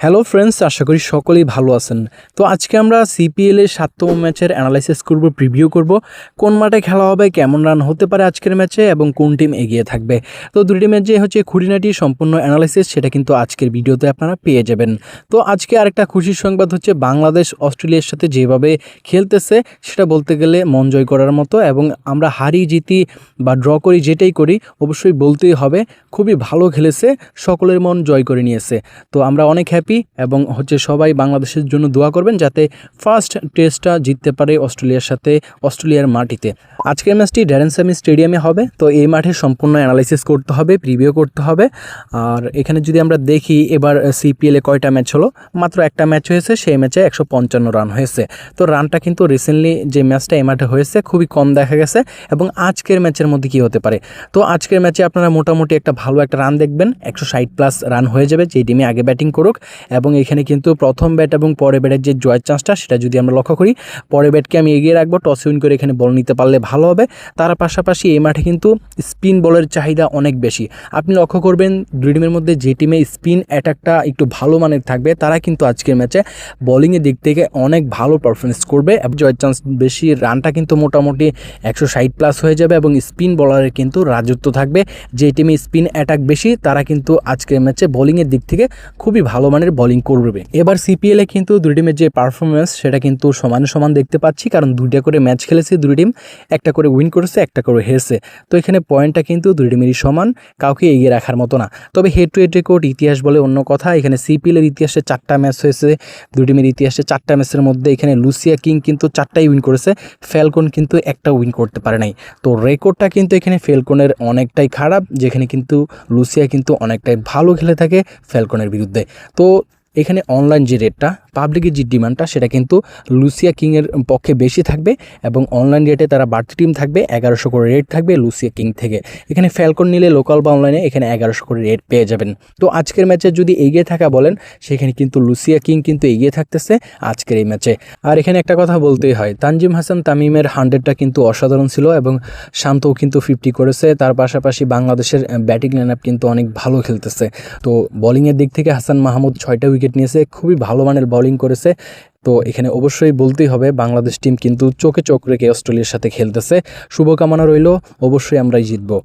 Hello friends, আশা করি সকলেই ভালো আছেন। তো আজকে আমরা সিপিএল এর ৭তম ম্যাচের অ্যানালাইসিস করব, প্রিভিউ করব। কোন মাঠে খেলা হবে, কেমন রান হতে পারে আজকের ম্যাচে এবং কোন টিম এগিয়ে থাকবে। তো দুটি ম্যাচ যে হচ্ছে খুঁটিনাটি সম্পূর্ণ অ্যানালাইসিস, সেটা কিন্তু আজকের ভিডিওতে আপনারা পেয়ে যাবেন। তো আজকে আরেকটা খুশির সংবাদ হচ্ছে বাংলাদেশ অস্ট্রেলিয়ার সাথে যেভাবে খেলতেছে সেটা বলতে গেলে মন জয় করার মতো, এবং আমরা হারি জিতি বা ড্র করি যেটাই করি অবশ্যই বলতেই হবে খুবই ভালো খেলেছে, সকলের মন জয় করে নিয়েছে। তো আমরা অনেক হ্যাপি এবং হচ্ছে সবাই বাংলাদেশের জন্য দোয়া করবেন যাতে ফার্স্ট টেস্টটা জিততে পারে অস্ট্রেলিয়ার সাথে, অস্ট্রেলিয়ার মাটিতে। আজকের ম্যাচটি ড্যারেন স্যামি স্টেডিয়ামে হবে। তো এই মাঠে সম্পূর্ণ অ্যানালাইসিস করতে হবে, প্রিভিউ করতে হবে। আর এখানে যদি আমরা দেখি এবার সিপিএলে কয়টা ম্যাচ হলো, মাত্র একটা ম্যাচ হয়েছে, সেই ম্যাচে 155 রান হয়েছে। তো রানটা কিন্তু রিসেন্টলি যে ম্যাচটা এই মাঠে হয়েছে খুবই কম দেখা গেছে। এবং আজকের ম্যাচের মধ্যে কি হতে পারে, তো আজকের ম্যাচে আপনারা মোটামুটি একটা ভালো একটা রান দেখবেন, 160+ রান হয়ে যাবে যেই টিমে আগে ব্যাটিং করুক। এবং এখানে কিন্তু প্রথম ব্যাট এবং পরে ব্যাটের যে জয়ের চান্সটা সেটা যদি আমরা লক্ষ্য করি, পরে ব্যাটকে আমি এগিয়ে রাখবো, টস উইন করে এখানে বল নিতে পারলে ভালো হবে। তার পাশাপাশি এই মাঠে কিন্তু স্পিন বলের চাহিদা অনেক বেশি। আপনি লক্ষ্য করবেন দুই টিমের মধ্যে যে টিমে স্পিন অ্যাটাকটা একটু ভালো মানের থাকবে তারা কিন্তু আজকের ম্যাচে বোলিংয়ের দিক থেকে অনেক ভালো পারফরমেন্স করবে এবং জয়ের চান্স বেশি। রানটা কিন্তু মোটামুটি 160+ হয়ে যাবে এবং স্পিন বলারের কিন্তু রাজত্ব থাকবে। যে টিমে স্পিন অ্যাটাক বেশি তারা কিন্তু আজকের ম্যাচে বোলিংয়ের দিক থেকে খুবই ভালো মানের বোলিং করবে। এবার সিপিএলে কিন্তু দুই টিমের যে পারফরমেন্স সেটা কিন্তু সমানে সমান দেখতে পাচ্ছি, কারণ দুইটা করে ম্যাচ খেলেছে দুই টিম, একটা করে উইন করেছে, একটা করে হেরেছে। তো এখানে পয়েন্টটা কিন্তু দুই টিমেরই সমান, কাউকে এগিয়ে রাখার মতো না। তবে হেড টু হেড রেকর্ড ইতিহাস বলে অন্য কথা। এখানে সিপিএলের ইতিহাসে 4টা ম্যাচ হয়েছে, দুই টিমের ইতিহাসে 4টা ম্যাচের মধ্যে এখানে লুসিয়া কিং কিন্তু 4টাই উইন করেছে, ফ্যালকন কিন্তু একটা উইন করতে পারে নাই। তো রেকর্ডটা কিন্তু এখানে ফ্যালকনের অনেকটাই খারাপ, যেখানে কিন্তু লুসিয়া কিন্তু অনেকটাই ভালো খেলে থাকে ফ্যালকনের বিরুদ্ধে। তো এখানে অনলাইন যে রেটটা, পাবলিকের যে ডিমান্ডটা সেটা কিন্তু লুসিয়া কিংয়ের পক্ষে বেশি থাকবে এবং অনলাইন রেটে তারা বাড়তি টিম থাকবে, 1100 করে রেট থাকবে লুসিয়া কিং থেকে। এখানে ফ্যালকন নিলে লোকাল বা অনলাইনে এখানে 1100 করে রেট পেয়ে যাবেন। তো আজকের ম্যাচে যদি এগিয়ে থাকা বলেন, সেখানে কিন্তু লুসিয়া কিং কিন্তু এগিয়ে থাকতেছে আজকের এই ম্যাচে। আর এখানে একটা কথা বলতেই হয়, তানজিম হাসান তামিমের 100টা কিন্তু অসাধারণ ছিল এবং শান্তও কিন্তু 50 করেছে। তার পাশাপাশি বাংলাদেশের ব্যাটিং লাইন আপ কিন্তু অনেক ভালো খেলতেছে। তো বোলিংয়ের দিক থেকে হাসান মাহমুদ 6টা উইকেট নিয়েছে, খুবই ভালো মানের বোলিং করেছে। তো এখানে অবশ্যই বলতেই হবে বাংলাদেশ টিম কিন্তু চোখে চোখ রেখে অস্ট্রেলিয়ার সাথে খেলতেছে। শুভকামনা রইল, অবশ্যই আমরাই জিতবো।